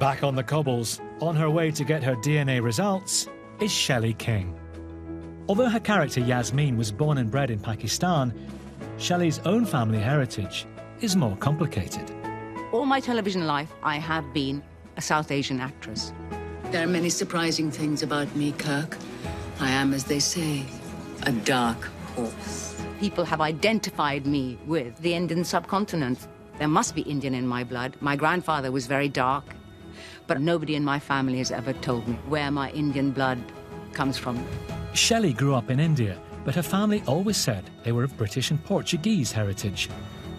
Back on the cobbles, on her way to get her DNA results, is Shelley King. Although her character Yasmin was born and bred in Pakistan, Shelley's own family heritage is more complicated. All my television life, I have been a South Asian actress. There are many surprising things about me, Kirk. I am, as they say, a dark horse. People have identified me with the Indian subcontinent. There must be Indian in my blood. My grandfather was very dark, but nobody in my family has ever told me where my Indian blood comes from. Shelley grew up in India, but her family always said they were of British and Portuguese heritage.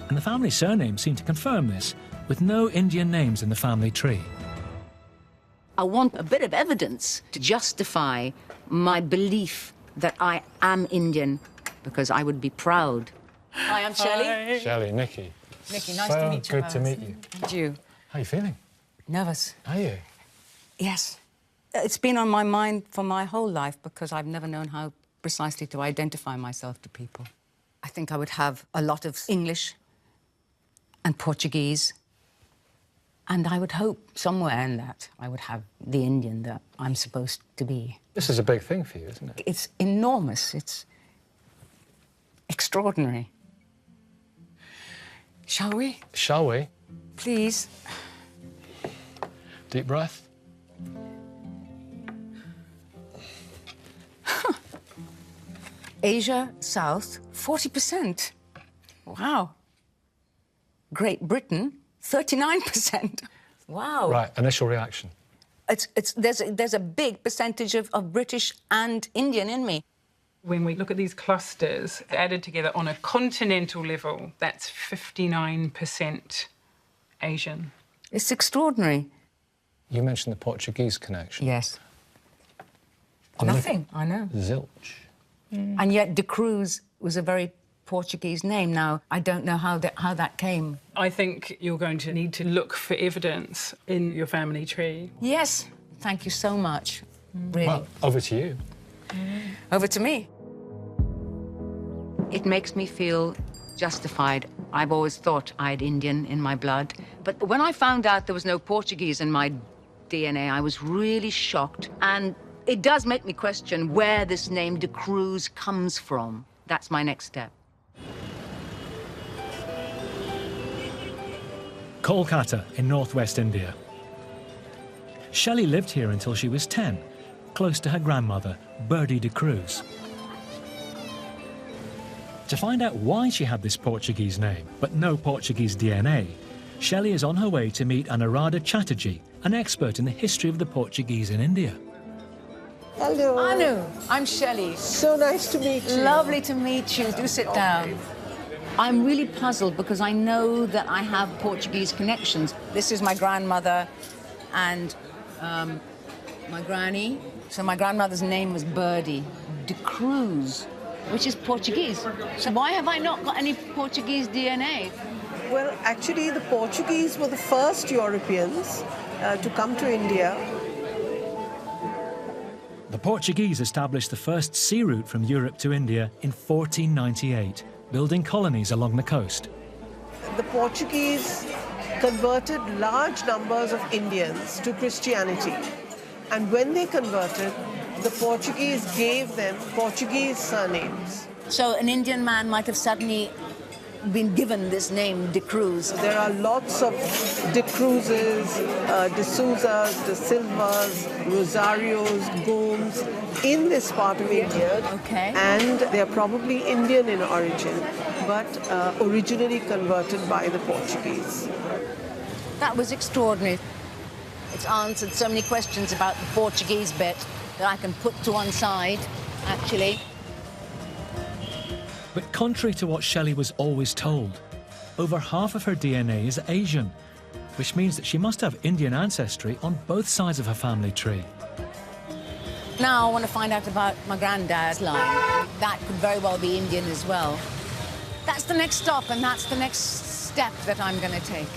And the family surname seemed to confirm this, with no Indian names in the family tree. I want a bit of evidence to justify my belief that I am Indian, because I would be proud. Hi, I'm Shelley. Hi. Shelley, Nicky. Nicky, nice to meet you. Good to meet you. And you? How are you feeling? Nervous. Are you? Yes. It's been on my mind for my whole life because I've never known how precisely to identify myself to people. I think I would have a lot of English and Portuguese, and I would hope somewhere in that I would have the Indian that I'm supposed to be. This is a big thing for you, isn't it? It's enormous. It's extraordinary. Shall we? Shall we? Please. Deep breath. Asia South, 40%. Wow. Great Britain, 39%. Wow. Right, initial reaction. There's a big percentage of British and Indian in me. When we look at these clusters added together on a continental level, that's 59% Asian. It's extraordinary. You mentioned the Portuguese connection. Yes. I'm Nothing, I know. Zilch. And yet De Cruz was a very Portuguese name. Now, I don't know how that came. I think you're going to need to look for evidence in your family tree. Yes, thank you so much, really. Well, over to you. Over to me. It makes me feel justified. I've always thought I had Indian in my blood. But when I found out there was no Portuguese in my DNA, I was really shocked. And it does make me question where this name De Cruz comes from. That's my next step. Kolkata in northwest India. Shelley lived here until she was 10, close to her grandmother, Birdie De Cruz. To find out why she had this Portuguese name, but no Portuguese DNA, Shelley is on her way to meet Anuradha Chatterjee, an expert in the history of the Portuguese in India. Hello. Anu, I'm Shelley. So nice to meet you. Lovely to meet you. Do sit down. I'm really puzzled because I know that I have Portuguese connections. This is my grandmother and my granny. So my grandmother's name was Birdie De Cruz, Which is Portuguese. So why have I not got any Portuguese DNA? Well, actually, the Portuguese were the first Europeans to come to India. The Portuguese established the first sea route from Europe to India in 1498, building colonies along the coast. The Portuguese converted large numbers of Indians to Christianity. And when they converted, the Portuguese gave them Portuguese surnames. So an Indian man might have suddenly been given this name, De Cruz. There are lots of De Cruzes, De Souzas, De Silvas, Rosarios, Gomes in this part of India. Okay. And they're probably Indian in origin, but originally converted by the Portuguese. That was extraordinary. It's answered so many questions about the Portuguese bit that I can put to one side, actually. But contrary to what Shelley was always told, over half of her DNA is Asian, which means that she must have Indian ancestry on both sides of her family tree. Now I want to find out about my granddad's line. That could very well be Indian as well. That's the next stop, and that's the next step that I'm going to take.